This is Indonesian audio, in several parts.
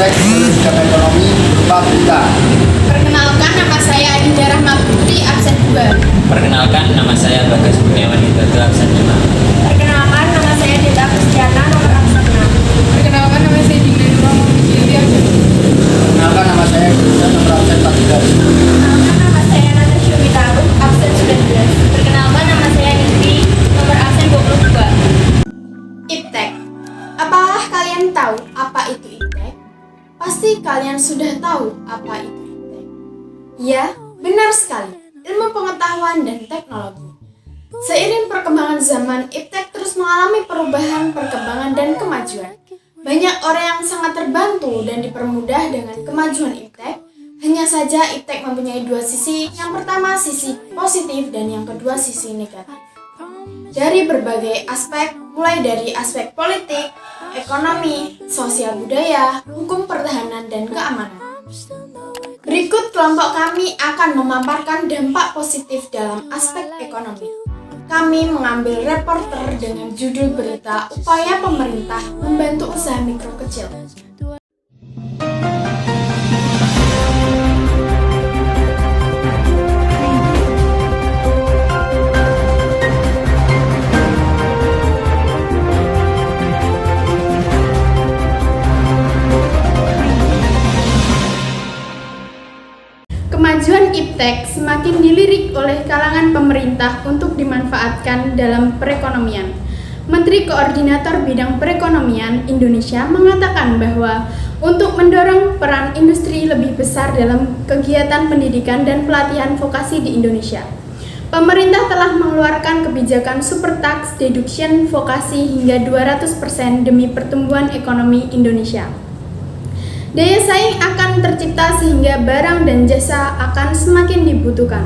Iptek bidang ekonomi berupa berita. Perkenalkan, nama saya Adinda Rahma Putri, absen 2. Perkenalkan, nama saya Bagas Kurniawan Widodo, absen 5. Perkenalkan, nama saya Dita Kristiana, nomor absen 6. Perkenalkan, nama saya Dinda Nurul Muhammad absen 2. Perkenalkan, nama saya Gita, nomor absen 14. Perkenalkan, nama saya Natasha Witaru, absen 19. Perkenalkan, nama saya Nitri, nomor absen 22. Iptek. Apakah kalian tahu apa itu iptek? Pasti kalian sudah tahu apa itu iptek. Ya, benar sekali. Ilmu pengetahuan dan teknologi. Seiring perkembangan zaman, iptek terus mengalami perubahan, perkembangan, dan kemajuan. Banyak orang yang sangat terbantu dan dipermudah dengan kemajuan iptek. Hanya saja iptek mempunyai dua sisi. Yang pertama sisi positif dan yang kedua sisi negatif. Dari berbagai aspek, mulai dari aspek politik, ekonomi, sosial budaya, hukum pertahanan, dan keamanan. Berikut kelompok kami akan memaparkan dampak positif dalam aspek ekonomi. Kami mengambil reporter dengan judul berita Upaya Pemerintah Membantu Usaha Mikro Kecil. Kemajuan iptek semakin dilirik oleh kalangan pemerintah untuk dimanfaatkan dalam perekonomian. Menteri Koordinator Bidang Perekonomian Indonesia mengatakan bahwa untuk mendorong peran industri lebih besar dalam kegiatan pendidikan dan pelatihan vokasi di Indonesia, pemerintah telah mengeluarkan kebijakan super tax deduction vokasi hingga 200% demi pertumbuhan ekonomi Indonesia. Daya saing akan tercipta sehingga barang dan jasa akan semakin dibutuhkan.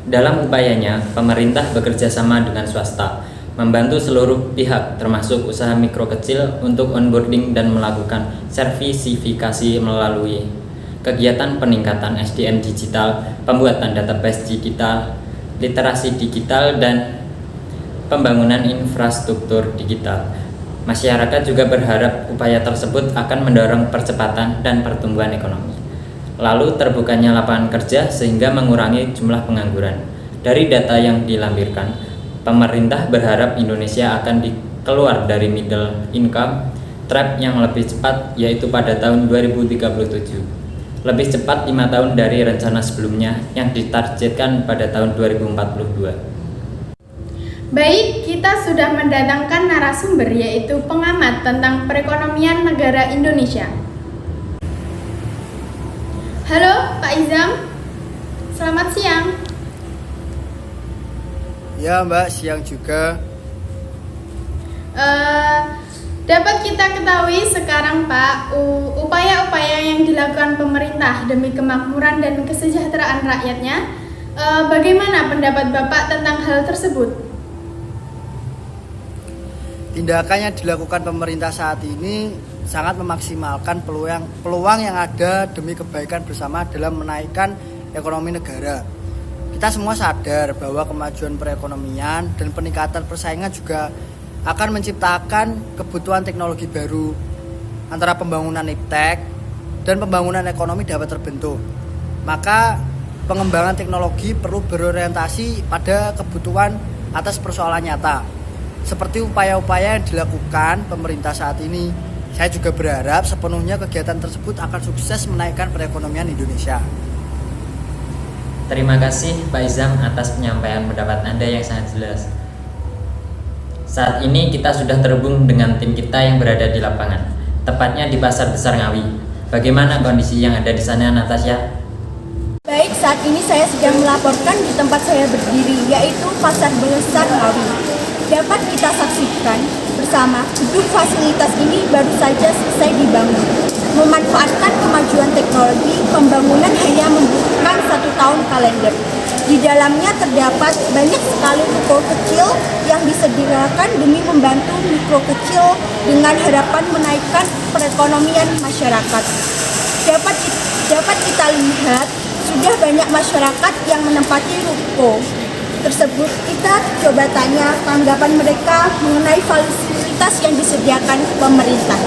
Dalam upayanya, pemerintah bekerja sama dengan swasta, membantu seluruh pihak termasuk usaha mikro kecil untuk onboarding dan melakukan sertifikasi melalui kegiatan peningkatan SDM digital, pembuatan database digital, literasi digital, dan pembangunan infrastruktur digital. Masyarakat juga berharap upaya tersebut akan mendorong percepatan dan pertumbuhan ekonomi. Lalu terbukanya lapangan kerja sehingga mengurangi jumlah pengangguran. Dari data yang dilampirkan, pemerintah berharap Indonesia akan keluar dari middle income trap yang lebih cepat, yaitu pada tahun 2037. Lebih cepat 5 tahun dari rencana sebelumnya yang ditargetkan pada tahun 2042. Baik, kita sudah mendatangkan narasumber yaitu pengamat tentang perekonomian negara Indonesia. Halo Pak Izam, selamat siang. Ya Mbak, siang juga. Dapat kita ketahui sekarang Pak, upaya-upaya yang dilakukan pemerintah demi kemakmuran dan kesejahteraan rakyatnya, bagaimana pendapat Bapak tentang hal tersebut? Tindakan yang dilakukan pemerintah saat ini sangat memaksimalkan peluang yang ada demi kebaikan bersama dalam menaikkan ekonomi negara. Kita semua sadar bahwa kemajuan perekonomian dan peningkatan persaingan juga akan menciptakan kebutuhan teknologi baru. Antara pembangunan iptek dan pembangunan ekonomi dapat terbentuk. Maka pengembangan teknologi perlu berorientasi pada kebutuhan atas persoalan nyata. Seperti upaya-upaya yang dilakukan pemerintah saat ini, saya juga berharap sepenuhnya kegiatan tersebut akan sukses menaikkan perekonomian Indonesia. Terima kasih Pak Izam atas penyampaian pendapat Anda yang sangat jelas. Saat ini kita sudah terhubung dengan tim kita yang berada di lapangan, tepatnya di Pasar Besar Ngawi. Bagaimana kondisi yang ada di sana, Natasha? Baik, saat ini saya sedang melaporkan di tempat saya berdiri, yaitu Pasar Besar Ngawi. Dapat kita saksikan bersama, gedung fasilitas ini baru saja selesai dibangun. Memanfaatkan kemajuan teknologi, pembangunan hanya membutuhkan 1 tahun kalender. Di dalamnya terdapat banyak sekali mikro kecil yang disediakan demi membantu mikro kecil dengan harapan menaikkan perekonomian masyarakat. Dapat kita lihat, sudah banyak masyarakat yang menempati ruko tersebut. Kita coba tanya tanggapan mereka mengenai fasilitas yang disediakan pemerintah.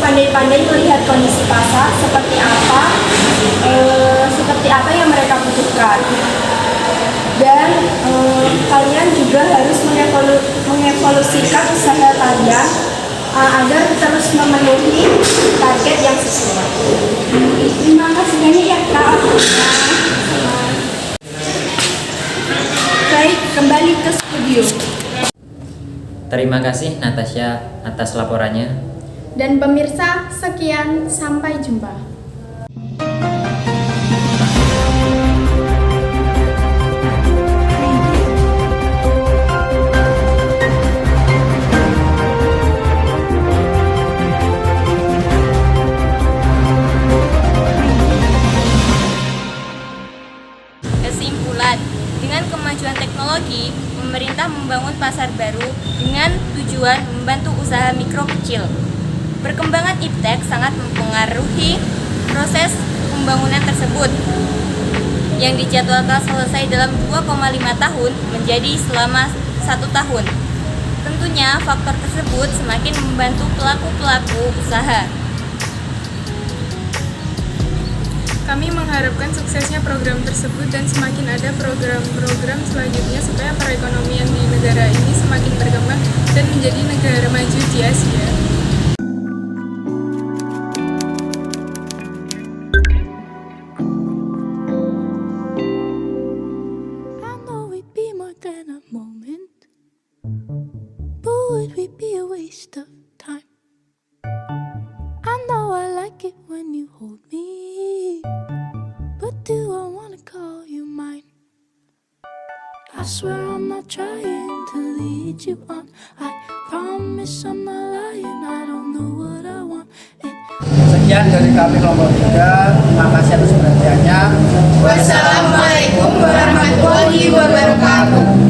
pandai-pandai melihat kondisi pasar seperti apa yang mereka butuhkan. Dan kalian juga harus mengevolusikan usaha kalian agar terus memenuhi target yang sesuai. Terima kasih banyak ya Kak. Baik, kembali ke studio. Terima kasih Natasha atas laporannya. Dan pemirsa, sekian, sampai jumpa. Kesimpulan, dengan kemajuan teknologi, pemerintah membangun pasar baru dengan tujuan membantu usaha mikro kecil. Perkembangan iptek sangat mempengaruhi proses pembangunan tersebut yang dijadwalkan selesai dalam 2,5 tahun menjadi selama 1 tahun. Tentunya faktor tersebut semakin membantu pelaku-pelaku usaha. Kami mengharapkan suksesnya program tersebut dan semakin ada program-program selanjutnya supaya perekonomian di negara ini semakin berkembang dan menjadi negara maju di Asia. I know we'd be more than a moment, but would we be a waste of time? I know I like it when you hold me, but do I wanna call you mine? I swear I'm not trying to lead you on. I promise I'm not lying. I don't know what I want. Sekian dari kami kelompok 3. Terima kasih atas perhatiannya. Wassalamualaikum warahmatullahi wabarakatuh.